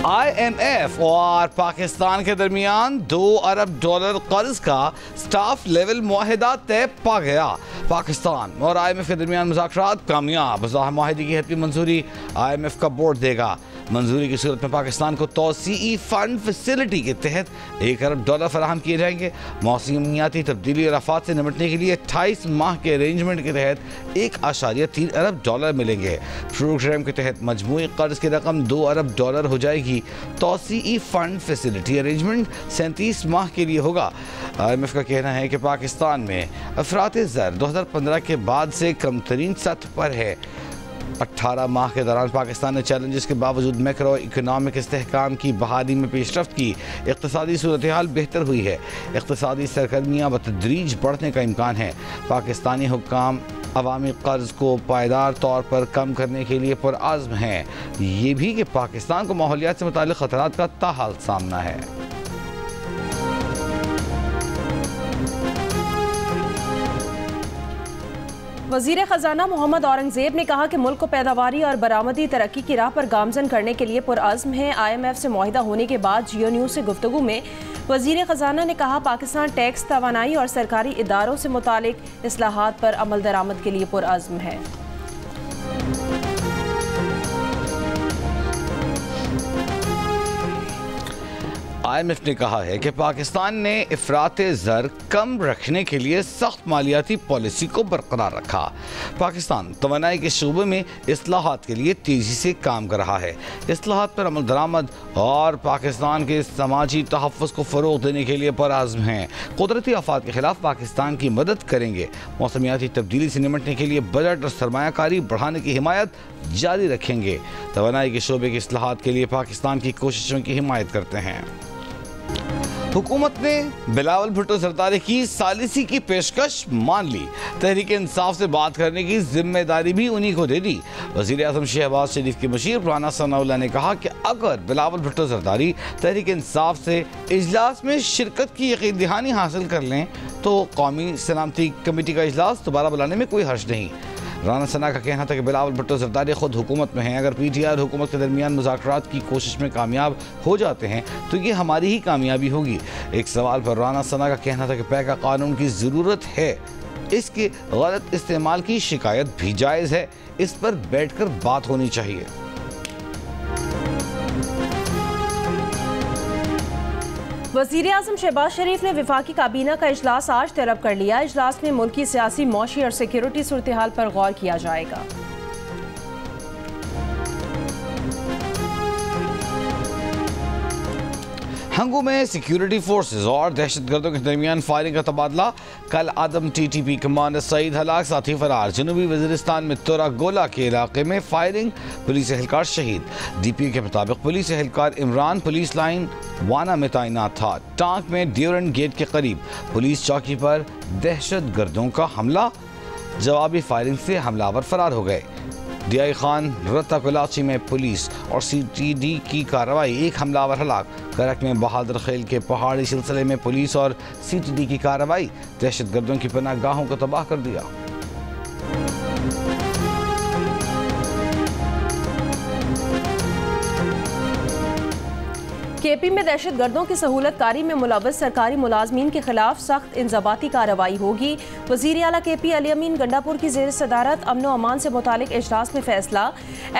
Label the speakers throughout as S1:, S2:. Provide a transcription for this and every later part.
S1: IMF और पाकिस्तान के दरमियान $2 अरब कर्ज का स्टाफ लेवल मुआहिदा तय पा गया। पाकिस्तान और IMF के दरमियान मुज़ाकरात कामयाब। मुआहिदे की हतमी मंजूरी IMF का बोर्ड देगा। मंजूरी की सूरत में पाकिस्तान को तौसीई फंड फैसिलिटी के तहत $1 अरब फराहम किए जाएंगे। मौसमियाती तब्दीली और आफात से निपटने के लिए 28 माह के अरेंजमेंट के तहत $1.3 अरब मिलेंगे। प्रोग्राम के तहत मजमूई कर्ज की रकम $2 अरब हो जाएगी। तौसीई फंड फैसिलिटी अरेंजमेंट 37 माह के लिए होगा। IMF का कहना है कि पाकिस्तान में अफरात ज़र 2015 के बाद से कम तरीन सतह पर है। 18 माह के दौरान पाकिस्तान ने चैलेंजेस के बावजूद मैक्रो इकोनॉमिक इस्तेहकाम की बहाली में पेशरफ्त की। इक़्तिसादी सूरत हाल बेहतर हुई है। इक़्तिसादी सरगर्मियाँ बतदरीज बढ़ने का इम्कान है। पाकिस्तानी हुक्काम अवामी कर्ज को पायदार तौर पर कम करने के लिए पुरअज़्म हैं। ये भी कि पाकिस्तान को माहौलियात से मुताल्लिक़ ख़तरात का ताहाल सामना है।
S2: वज़ीर ख़ज़ाना मोहम्मद औरंगज़ेब ने कहा कि मुल्क को पैदावारी और बरामदी तरक्की की राह पर गामज़न करने के लिए पुरअज़्म है। IMF से मुआहिदा होने के बाद जियो न्यूज़ से गुफ्तगू में वज़ीर ख़ज़ाना ने कहा, पाकिस्तान टैक्स, तवानाई और सरकारी इदारों से मुतालिक इस्लाहात पर अमल दरामद के लिए पुरअज़्म है।
S1: IMF ने कहा है कि पाकिस्तान ने इफ़राते ज़र कम रखने के लिए सख्त मालियाती पॉलिसी को बरकरार रखा। पाकिस्तान तवानाई के शूबे में इस्लाहात के लिए तेज़ी से काम कर रहा है। इस्लाहात पर अमल दरामद और पाकिस्तान के समाजी तहफ़्फ़ुज़ को फ़रोग़ देने के लिए पुरअज़्म हैं। कुदरती आफ़ात के ख़िलाफ़ पाकिस्तान की मदद करेंगे। मौसमियाती तब्दीली से निपटने के लिए बजट और सरमायाकारी बढ़ाने की हिमायत जारी रखेंगे। तवानाई के शोबे के इस्लाहात के लिए पाकिस्तान की कोशिशों की हिमायत करते हैं। हुकूमत ने बिलावल भुट्टो ज़रदारी की सालिसी की पेशकश मान ली। तहरीक इंसाफ से बात करने की जिम्मेदारी भी उन्हीं को दे दी। वज़ीर आज़म शहबाज शरीफ के मुशीर राना सनाउल्लाह ने कहा कि अगर बिलावल भुट्टो ज़रदारी तहरीक इंसाफ से इजलास में शिरकत की यकीन दहानी हासिल कर लें तो कौमी सलामती कमेटी का इजलास दोबारा बुलाने में कोई हर्ज नहीं। राना सना का कहना था कि बिलावल भुट्टो ज़रदारी खुद हुकूमत में हैं। अगर PTI और हुकूमत के दरमियान मुज़ाकरात की कोशिश में कामयाब हो जाते हैं तो ये हमारी ही कामयाबी होगी। एक सवाल पर राना सना का कहना था कि पैका कानून की ज़रूरत है। इसके गलत इस्तेमाल की शिकायत भी जायज़ है। इस पर बैठ कर बात होनी चाहिए।
S2: वज़ीर आज़म शहबाज शरीफ ने वफाकी काबीना का इजलास आज तलब कर लिया। इजलास में मुल्की सियासी, मौशी और सिक्योरिटी सूरत हाल पर गौर किया जाएगा।
S1: हंगू में सिक्योरिटी फोर्सेज और दहशतगर्दों के दरमियान फायरिंग का तबादला। कल आदम TTP कमांडर सईद हलाक, साथी फरार। जनूबी वज़ीरिस्तान में तुरा गोला के इलाके में फायरिंग, पुलिस एहलकार शहीद। DPO के मुताबिक पुलिस एहलकार इमरान पुलिस लाइन वाना में तैनात था। टांक में ड्यूरेंट गेट के करीब पुलिस चौकी पर दहशतगर्दों का हमला। जवाबी फायरिंग से हमलावर फरार हो गए। DI खान रत्ता कुलाची में पुलिस और CTD की कार्रवाई, एक हमलावर हलाक। करक में बहादुर खेल के पहाड़ी सिलसिले में पुलिस और CTD की कार्रवाई, दहशतगर्दों की पनाहगाहों को तबाह कर दिया।
S2: KP में दहशतगर्दों की सहूलत कारी में मुलव्वस सरकारी मुलाजमीन के खिलाफ सख्त इंज़बाती कार्रवाई होगी। वज़ीर आला KP अली अमीन गंडापुर की ज़ेर सदारत अमन व अमान से मुतालिक इजलास में फैसला।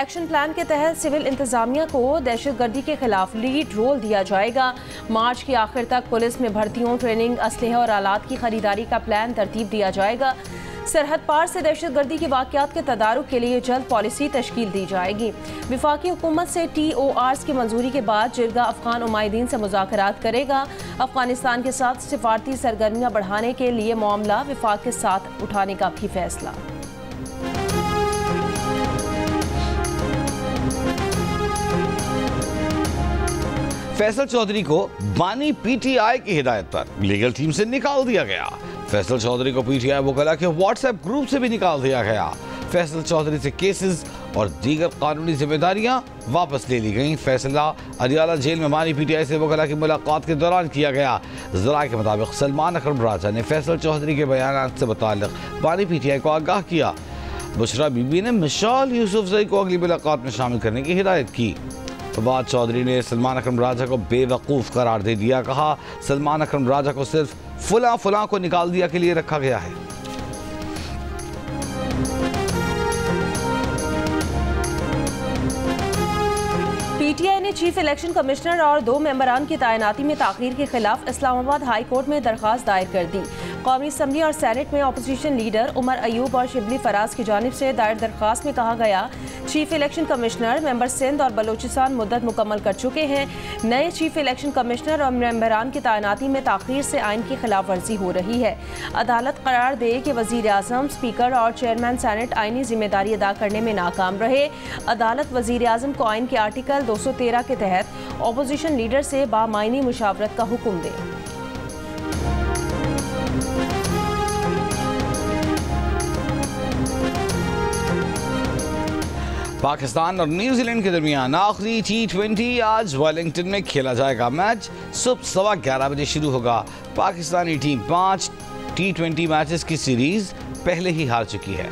S2: एक्शन प्लान के तहत सिविल इंतजामिया को दहशतगर्दी के खिलाफ लीड रोल दिया जाएगा। मार्च के आखिर तक पुलिस में भर्तियों, ट्रेनिंग, असलहे और आलात की खरीदारी का प्लान तरतीब दिया जाएगा। सरहद पार से दहशतगर्दी के वाक़यात के तदारुक के लिए जल्द पॉलिसी तश्कील दी जाएगी। वफाकी हुकूमत से TORs की मंजूरी के बाद जिरगा अफगान उमाइदीन से मुज़ाकरात करेगा। अफगानिस्तान के साथ सिफारती सरगर्मियाँ बढ़ाने के लिए मामला वफाक के साथ उठाने का भी फैसला।
S1: फैसल चौधरी को बानी PTI की हिदायत पर लीगल टीम से निकाल दिया गया। फैसल चौधरी को PTI वकला के WhatsApp ग्रुप से भी निकाल दिया गया। फैसल चौधरी से केसेस और दीगर कानूनी जिम्मेदारियां वापस ले ली गई। फैसला अडियाला जेल में बानी PTI से वकला की मुलाकात के दौरान किया गया। ज़राए के मुताबिक सलमान अकरम राजा ने फैसल चौधरी के बयान से मुताल्लिक़ बानी PTI को आगाह किया। बुशरा बीबी ने मिशाल यूसुफजई को अगली मुलाकात में शामिल करने की हिदायत की। फवाद चौधरी ने सलमान अकरम राजा को बेवकूफ़ करार दे दिया। कहा सलमान अकरम राजा को सिर्फ फुला को निकाल दिया के लिए रखा गया है।
S2: पीटीआई ने चीफ इलेक्शन कमिश्नर और 2 मेंबरान की तैनाती में ताख़ीर के खिलाफ इस्लामाबाद हाई कोर्ट में दरख्वास्त दायर कर दी। कौमी असम्बली और सेनेट में अपोजिशन लीडर उमर अयूब और शिबली फराज की जानिब से दायर दरख्वास्त में कहा गया, chief election commissioner member Sindh और बलोचिस्तान मुद्दत मुकम्मल कर चुके हैं। नए चीफ इलेक्शन कमिश्नर और मेंबरान की तैनाती में ताख़ीर से आइन की खिलाफ वर्जी हो रही है। अदालत करार दे कि वज़ीर आज़म, स्पीकर और चेयरमैन सेनेट आइनी जिम्मेदारी अदा करने में नाकाम रहे। अदालत वज़ीर आज़म को आइन के आर्टिकल 213 के तहत अपोजिशन लीडर से बामायनी मुशावरत का हुक्म दे।
S1: पाकिस्तान और न्यूजीलैंड के दरमियान आखिरी T20 आज वेलिंगटन में खेला जाएगा। मैच सुबह 11:15 बजे शुरू होगा। पाकिस्तानी टीम 5 T20 मैचेस की सीरीज पहले ही हार चुकी है।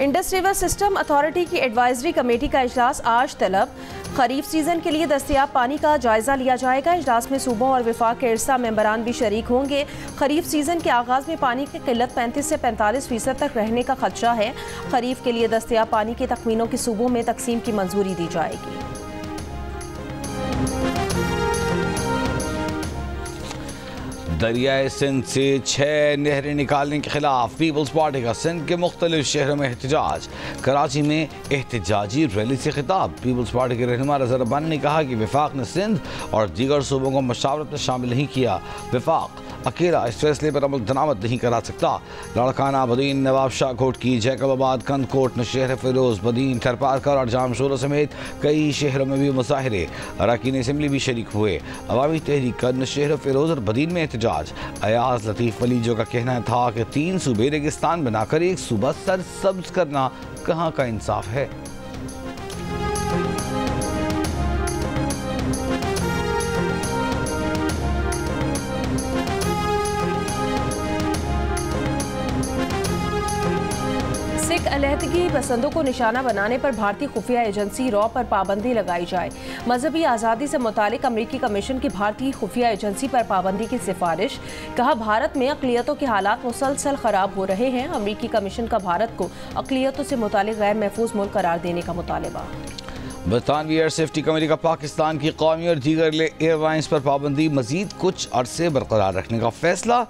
S2: इंडस रिवर सिस्टम अथॉरिटी की एडवाइजरी कमेटी का इजलास आज तलब। खरीफ सीजन के लिए दस्तयाब पानी का जायजा लिया जाएगा। इजलास में सूबों और विफाक के इरसा मेंबरान भी शरीक होंगे। खरीफ सीजन के आगाज में पानी की किल्लत 35 से 45% तक रहने का खदशा है। खरीफ के लिए दस्तयाब पानी के तखमीनों की सूबों में तकसीम की मंजूरी दी जाएगी।
S1: दरियाए सिंध से 6 नहरें निकालने के खिलाफ पीपल्स पार्टी का सिंध के मुख्तलिफ शहरों में एहतजाज। कराची में एहतजाजी रैली से खिताब। पीपल्स पार्टी के रहनुमा रज़ा रब्बानी ने कहा कि वफाक ने सिंध और दीगर सूबों को मशावरत में शामिल नहीं किया। वफाक अकेला इस फैसले पर अमल दरामद नहीं करा सकता। लाड़काना, बदीन, नवाब शाह कोट की, जैकबाबाद, कंदकोट, नौशहर फिरोज, बदीन, थरपारकर और जामशोरा समेत कई शहरों में भी मुजाहिरे। अरकान असम्बली भी शरीक हुए। अवामी तहरीक का नौशहर फिरोज और बदीन में एहतजाज। अयाज लतीफ़ वली जो का कहना था कि 3 सूबे रेगिस्तान बनाकर एक सूबा सरसब्ज करना कहाँ का इंसाफ है।
S2: अलहदगी पसंदों को निशाना बनाने पर भारतीय खुफिया एजेंसी रॉ पर पाबंदी लगाई जाए। मजहबी आज़ादी से मुतालिक अमरीकी कमीशन की भारतीय खुफिया एजेंसी पर पाबंदी की सिफारिश। कहा भारत में अक़लियतों के हालात मुसलसल ख़राब हो रहे हैं। अमरीकी कमीशन का भारत को अक़लियतों से मुतालिक गैर महफूज मुल्क करार देने का मुतालबा।
S1: बरतानवी एयर सेफ्टी कमेटी का पाकिस्तान की कौमी और दीगर एयरलाइंस पर पाबंदी मजीद कुछ अरसे बरकरार रखने का फैसला।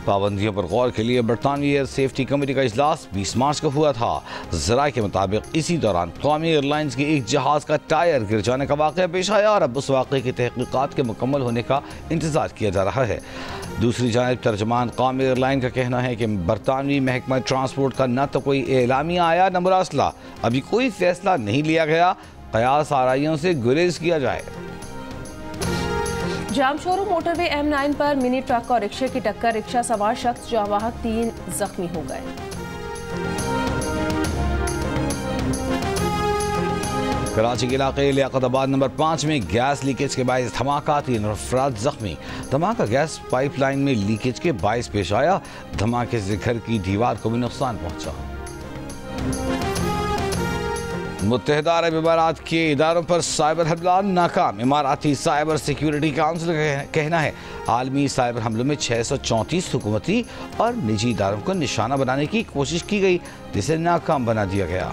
S1: पाबंदियों पर गौर के लिए बरतानवी एयर सेफ्टी कमेटी का इजलास 20 मार्च को हुआ था। ज़राए के मुताबिक इसी दौरान कौमी एयरलाइंस के एक जहाज़ का टायर गिर जाने का वाक़या पेश आया और अब उस वाक़े की तहक़ीक़ात के मुकम्मल होने का इंतज़ार किया जा रहा है। दूसरी जानिब तर्जमान कौमी एयरलाइन का कहना है कि बरतानवी महकमा ट्रांसपोर्ट का न तो कोई एलामिया आया न मुरासला। अभी कोई फैसला नहीं लिया गया। कयास आराइयों से गुरेज किया जाए।
S2: जामशोरो मोटरवे M9 पर मिनी ट्रक और रिक्शे की टक्कर। रिक्शा सवार शख्स जावाहक 3 जख्मी हो गए।
S1: कराची के इलाके लियाकताबाद नंबर 5 में गैस लीकेज के बायस धमाका, 3 अफराद जख्मी। धमाका गैस पाइपलाइन में लीकेज के बायस पेश आया। धमाके से घर की दीवार को भी नुकसान पहुंचा। मुत्तहिदा अरब इमारात के इदारों पर साइबर हमला नाकाम। इमाराती साइबर सिक्योरिटी काउंसिल का कहना है आलमी साइबर हमलों में 634 हुकूमती और निजी इदारों को निशाना बनाने की कोशिश की गई, जिसे नाकाम बना दिया गया।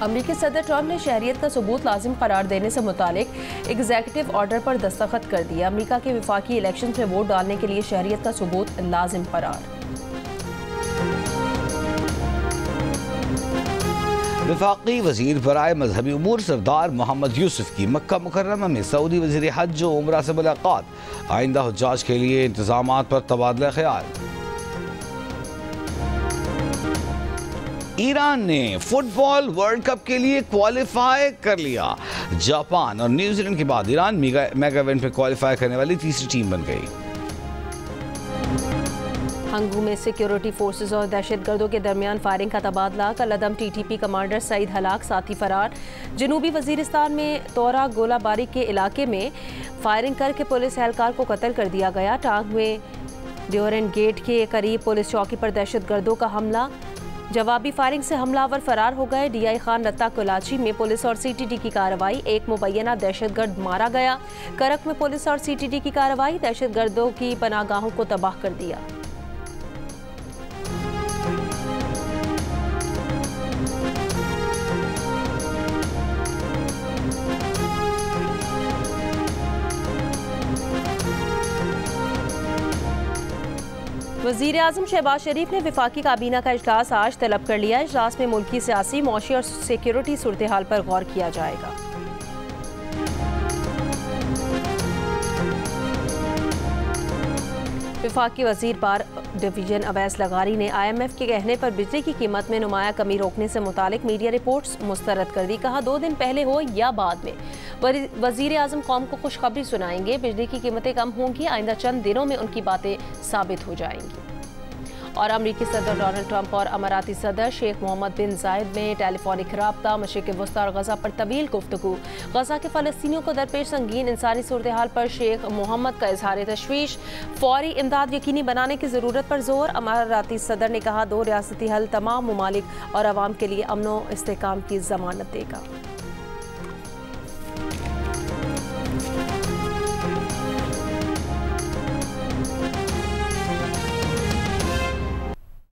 S2: अमरीकी सदर ट्रंप ने शहरियत का सबूत लाजिम करार देने से मुतालिक एग्जीक्यूटिव ऑर्डर पर दस्तखत कर दिया। अमरीका के विफाकी इलेक्शन में वोट डालने के लिए शहरियत का सबूत लाजिम करार।
S1: वफाकी वज़ीर बराए मजहबी उमूर सरदार मोहम्मद यूसुफ की मक्का मुकर्रमा में सऊदी वज़ीर हज व उमरा से मुलाकात। आइंदा हुज्जाज के लिए इंतजामात पर तबादला ख्याल। ईरान ने फुटबॉल वर्ल्ड कप के लिए क्वालिफाई कर लिया। जापान और न्यूजीलैंड के बाद ईरान मेगा इवेंट में क्वालिफाई करने वाली तीसरी टीम बन गई।
S2: हंगू में सिक्योरिटी फोर्सेज और दहशतगर्दों के दरमियान फायरिंग का तबादला। कलअदम TTP कमांडर सईद हलाक, साथी फरार। जनूबी वजीरिस्तान में तोरा गोलाबारी के इलाके में फायरिंग करके पुलिस एहलकार को कत्ल कर दिया गया। टांग में ड्यूरेंट गेट के करीब पुलिस चौकी पर दहशतगर्दों का हमला, जवाबी फायरिंग से हमलावर फरार हो गए। DI खान रत्ता कोलाची में पुलिस और CTD की कार्रवाई, एक मुबैना दहशतगर्द मारा गया। करक में पुलिस और CTD की कार्रवाई, दहशतगर्दों की पनाहगाहों को तबाह कर दिया। वज़ीर आज़म शहबाज शरीफ ने वफाकी काबीना का इजलास आज तलब कर लिया। इजलास में मुल्की सियासी, मौशी और सिक्योरिटी सूरत हाल पर गौर किया जाएगा। वफाकी वज़ीर बार डिवीजन अवैस लगारी ने IMF के कहने पर बिजली की कीमत में नुमाया कमी रोकने से मुतालिक मीडिया रिपोर्ट्स मुस्तरद कर दी। कहा 2 दिन पहले हो या बाद में वज़ीर आज़म कौम को खुशखबरी सुनाएंगे। बिजली की कीमतें कम होंगी, आइंदा चंद दिनों में उनकी बातें साबित हो जाएंगी। और अमरीकी सदर डोनाल्ड ट्रंप और अमाराती सदर शेख मोहम्मद बिन जायद में टेलीफोनिक रब्ता, मशरिक़ वस्ता और गजा पर तवील गुफ्तगू। गजा के फ़लस्तीनियों को दरपेश संगीन इंसानी सूरत हाल पर शेख मोहम्मद का इजहार तशवीश, फौरी इमदाद यकीनी बनाने की ज़रूरत पर जोर। अमाराती सदर ने कहा 2 रियासती हल तमाम ममालिक और अवाम के लिए अमन व इस्तेहकाम की ज़मानत देगा।